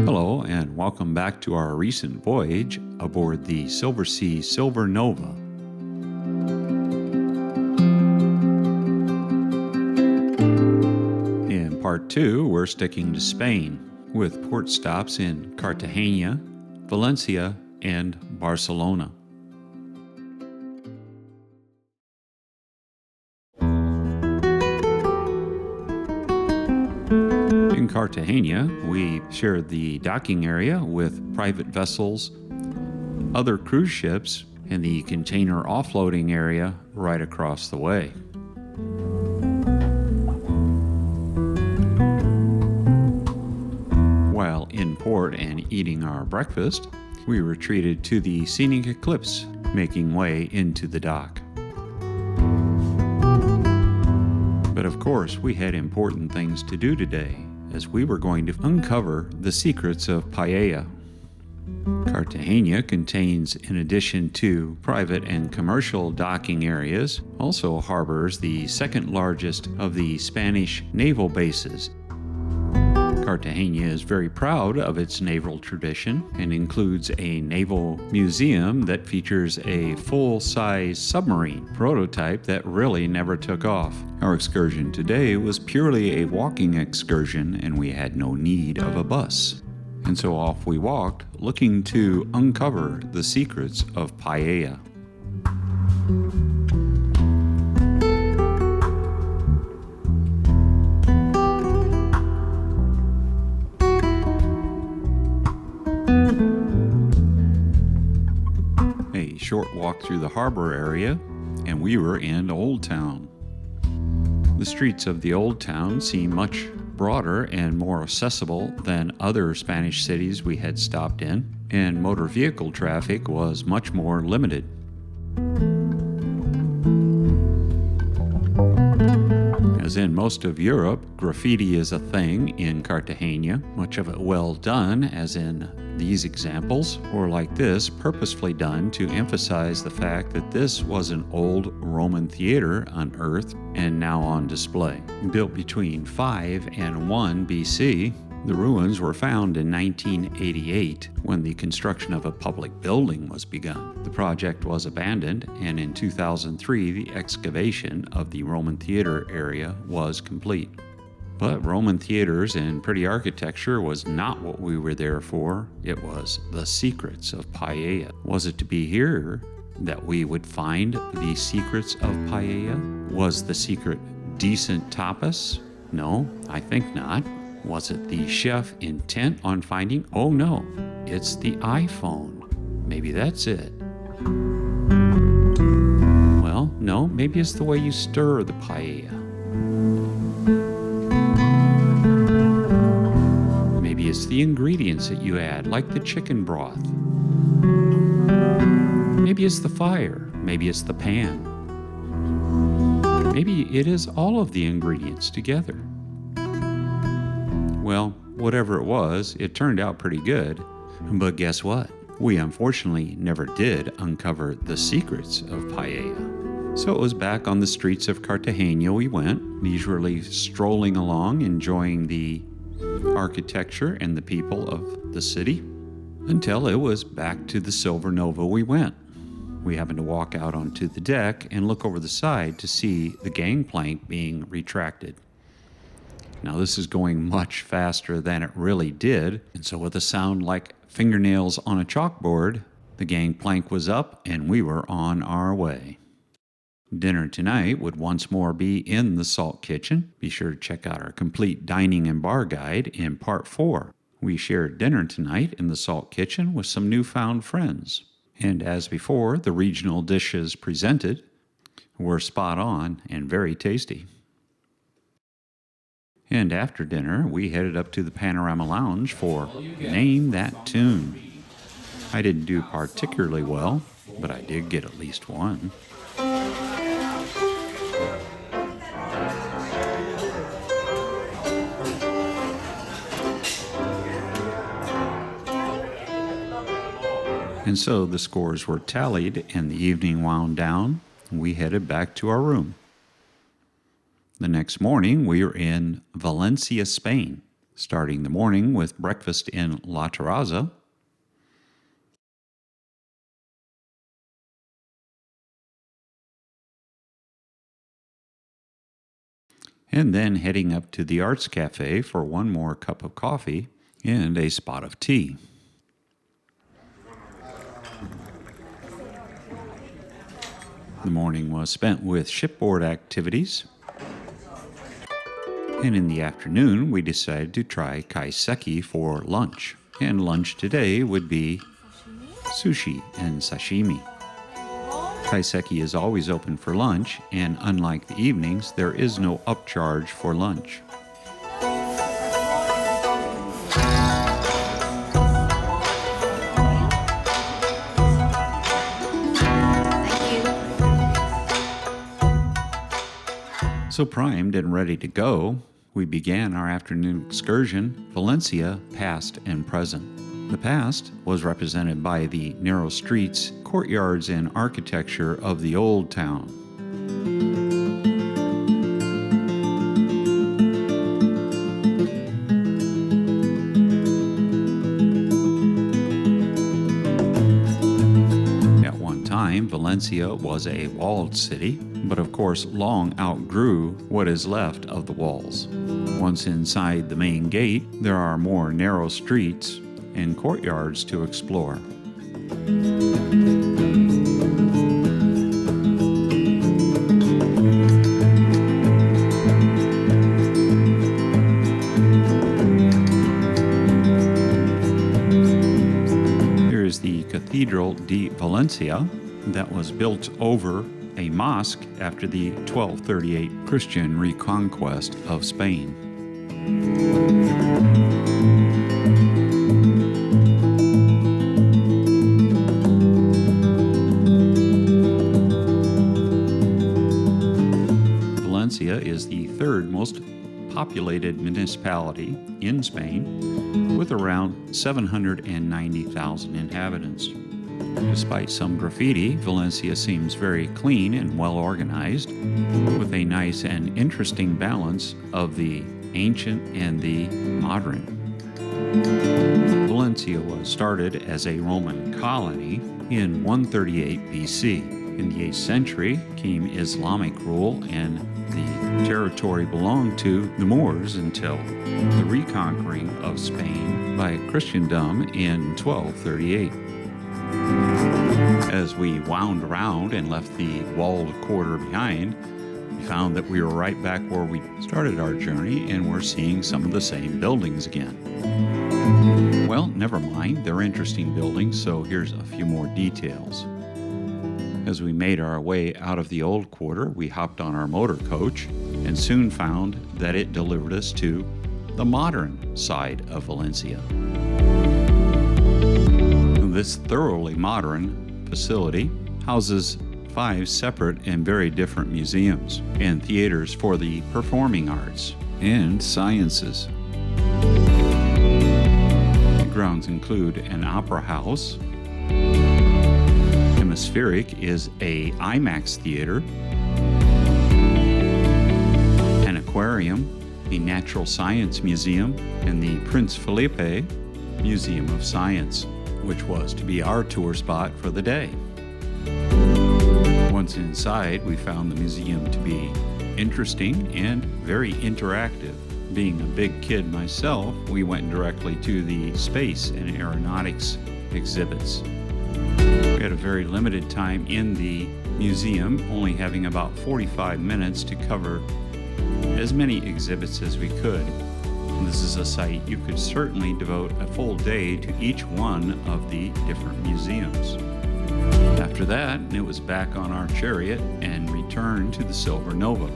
Hello, and welcome back to our recent voyage aboard the Silversea Silver NOVA. In part 2, we're sticking to Spain, with port stops in Cartagena, Valencia, and Barcelona. In Cartagena, we shared the docking area with private vessels, other cruise ships, and the container offloading area right across the way. While in port and eating our breakfast, we retreated to the scenic eclipse, making way into the dock. But of course, we had important things to do today, as we were going to uncover the secrets of paella. Cartagena contains, in addition to private and commercial docking areas, also harbors the second largest of the Spanish naval bases. Cartagena is very proud of its naval tradition and includes a naval museum that features a full-size submarine prototype that really never took off. Our excursion today was purely a walking excursion, and we had no need of a bus. And so off we walked, looking to uncover the secrets of paella. A short walk through the harbor area, and we were in Old Town. The streets of the Old Town seem much broader and more accessible than other Spanish cities we had stopped in, and motor vehicle traffic was much more limited. As in most of Europe, graffiti is a thing in Cartagena, much of it well done, as in these examples, or like this, purposefully done to emphasize the fact that this was an old Roman theater unearthed and now on display. Built between 5 and 1 BC, the ruins were found in 1988 when the construction of a public building was begun. The project was abandoned, and in 2003 the excavation of the Roman theater area was complete. But Roman theaters and pretty architecture was not what we were there for. It was the secrets of paella. Was it to be here that we would find the secrets of paella? Was the secret decent tapas? No, I think not. Was it the chef intent on finding? Oh no, it's the iPhone. Maybe that's it. Well, no, maybe it's the way you stir the paella. Maybe it's the ingredients that you add, like the chicken broth. Maybe it's the fire. Maybe it's the pan. Maybe it is all of the ingredients together. Well, whatever it was, it turned out pretty good. But guess what? We unfortunately never did uncover the secrets of paella. So it was back on the streets of Cartagena we went, leisurely strolling along, enjoying the architecture and the people of the city, until it was back to the Silver Nova we went. We happened to walk out onto the deck and look over the side to see the gangplank being retracted. Now this is going much faster than it really did, and so with a sound like fingernails on a chalkboard, the gangplank was up and we were on our way. Dinner tonight would once more be in the Salt Kitchen. Be sure to check out our complete dining and bar guide in part 4. We shared dinner tonight in the Salt Kitchen with some newfound friends. And as before, the regional dishes presented were spot on and very tasty. And after dinner, we headed up to the Panorama Lounge for Name That Tune. I didn't do particularly well, but I did get at least one. And so the scores were tallied and the evening wound down. We headed back to our room. The next morning, we were in Valencia, Spain. starting the morning with breakfast in La Terraza, and then heading up to the Arts Cafe for one more cup of coffee and a spot of tea. The morning was spent with shipboard activities, and in the afternoon we decided to try kaiseki for lunch. And lunch today would be sushi and sashimi. Kaiseki is always open for lunch, and unlike the evenings, there is no upcharge for lunch. So primed and ready to go, we began our afternoon excursion, Valencia, past and present. The past was represented by the narrow streets, courtyards, and architecture of the old town. At one time, Valencia was a walled city, but of course long outgrew what is left of the walls. Once inside the main gate, there are more narrow streets and courtyards to explore. Here is the Cathedral de Valencia that was built over a mosque after the 1238 Christian reconquest of Spain. Valencia is the third most populated municipality in Spain, with around 790,000 inhabitants. Despite some graffiti, Valencia seems very clean and well organized, with a nice and interesting balance of the ancient and the modern. Valencia was started as a Roman colony in 138 BC. In the 8th century came Islamic rule, and the territory belonged to the Moors until the reconquering of Spain by Christendom in 1238. As we wound around and left the walled quarter behind, we found that we were right back where we started our journey, and we're seeing some of the same buildings again. Well, never mind, they're interesting buildings, so here's a few more details. As we made our way out of the old quarter, we hopped on our motor coach and soon found that it delivered us to the modern side of Valencia. This thoroughly modern facility houses 5 separate and very different museums and theaters for the performing arts and sciences. The grounds include an opera house. Hemispheric is a IMAX theater, an aquarium, a natural science museum, and the Prince Felipe Museum of Science, which was to be our tour spot for the day. Once inside, we found the museum to be interesting and very interactive. Being a big kid myself, we went directly to the space and aeronautics exhibits. We had a very limited time in the museum, only having about 45 minutes to cover as many exhibits as we could. This is a site you could certainly devote a full day to each one of the different museums. After that, it was back on our chariot and returned to the Silver Nova.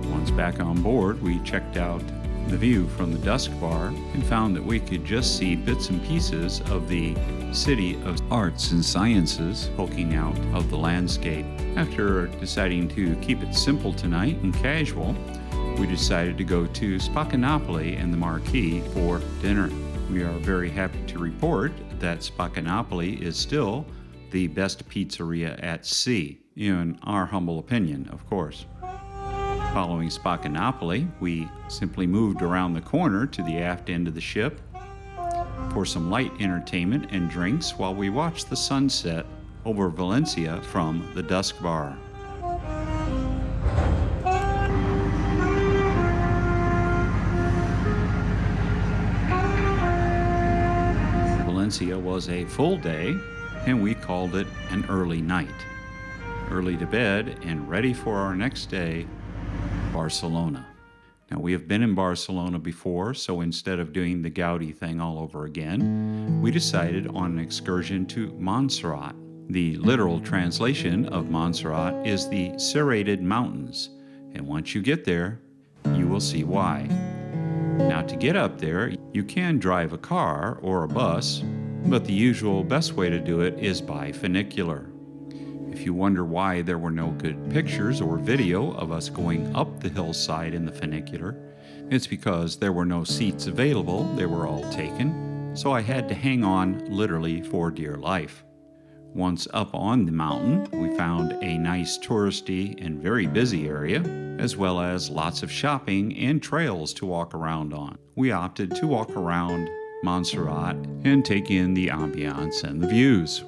Once back on board, we checked out the view from the dusk bar and found that we could just see bits and pieces of the city of arts and sciences poking out of the landscape. After deciding to keep it simple tonight and casual, we decided to go to Spacanopoli and the Marquis for dinner. We are very happy to report that Spacanopoli is still the best pizzeria at sea, in our humble opinion, of course. Following Spacanopoli, we simply moved around the corner to the aft end of the ship for some light entertainment and drinks while we watched the sunset over Valencia from the dusk bar. Valencia was a full day, and we called it an early night. Early to bed and ready for our next day, Barcelona. Now, we have been in Barcelona before, so instead of doing the Gaudi thing all over again, we decided on an excursion to Montserrat. The literal translation of Montserrat is the Serrated Mountains, and once you get there, you will see why. Now, to get up there, you can drive a car or a bus, but the usual best way to do it is by funicular. If you wonder why there were no good pictures or video of us going up the hillside in the funicular, it's because there were no seats available. They were all taken, so I had to hang on literally for dear life. Once up on the mountain, we found a nice touristy and very busy area, as well as lots of shopping and trails to walk around on. We opted to walk around Montserrat and take in the ambiance and the views.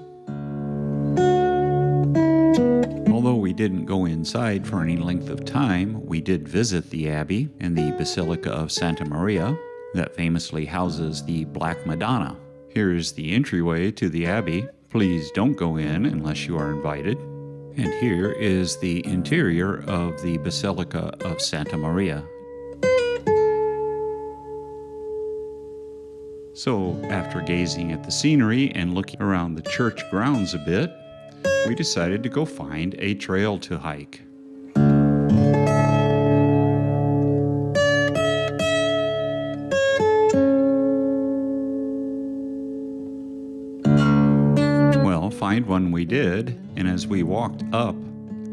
Although we didn't go inside for any length of time, we did visit the Abbey and the Basilica of Santa Maria that famously houses the Black Madonna. Here is the entryway to the Abbey. Please don't go in unless you are invited. And here is the interior of the Basilica of Santa Maria. So, after gazing at the scenery and looking around the church grounds a bit, we decided to go find a trail to hike. Well, find one we did, and as we walked up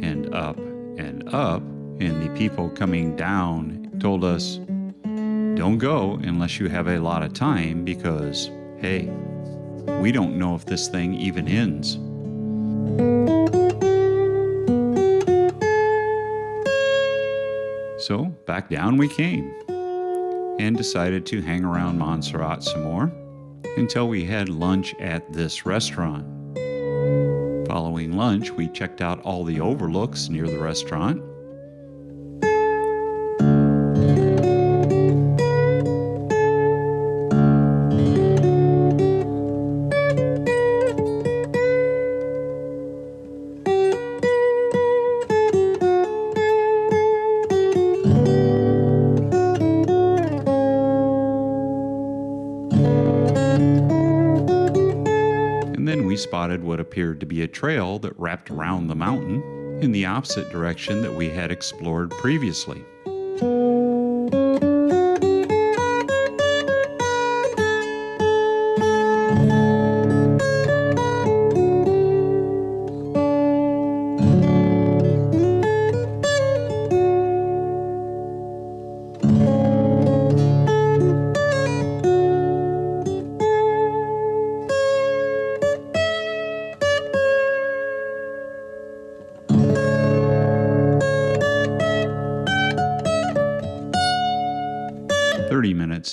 and up and up, and the people coming down told us, don't go unless you have a lot of time because, hey, we don't know if this thing even ends. So back down we came and decided to hang around Montserrat some more until we had lunch at this restaurant. Following lunch, we checked out all the overlooks near the restaurant. We spotted what appeared to be a trail that wrapped around the mountain in the opposite direction that we had explored previously.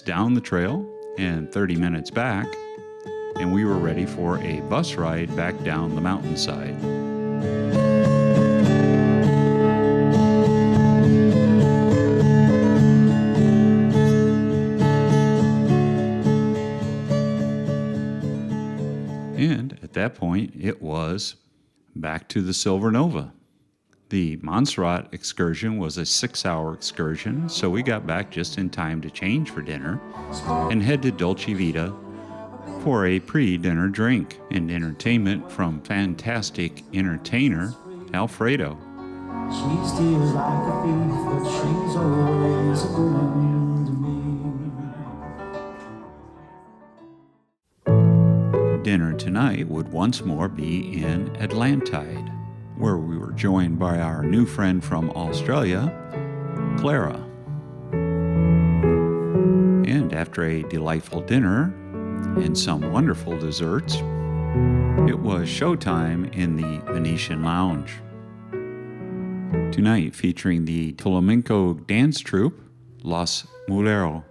Down the trail and 30 minutes back, and we were ready for a bus ride back down the mountainside. And at that point, it was back to the Silver Nova. The Montserrat excursion was a 6-hour excursion, so we got back just in time to change for dinner and head to Dolce Vita for a pre-dinner drink and entertainment from fantastic entertainer Alfredo. She steals like a thief, but she's always a good to me. Dinner tonight would once more be in Atlantide, where we were joined by our new friend from Australia, Clara. And after a delightful dinner and some wonderful desserts, it was showtime in the Venetian Lounge. Tonight featuring the flamenco dance troupe Los Muleros.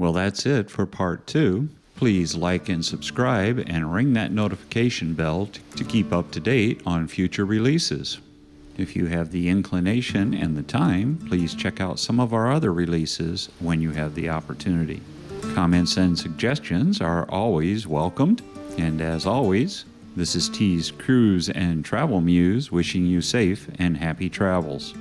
Well, that's it for part 2. Please like and subscribe and ring that notification bell to keep up to date on future releases. If you have the inclination and the time, please check out some of our other releases when you have the opportunity. Comments and suggestions are always welcomed. And as always, this is T's Cruise and Travel Muse wishing you safe and happy travels.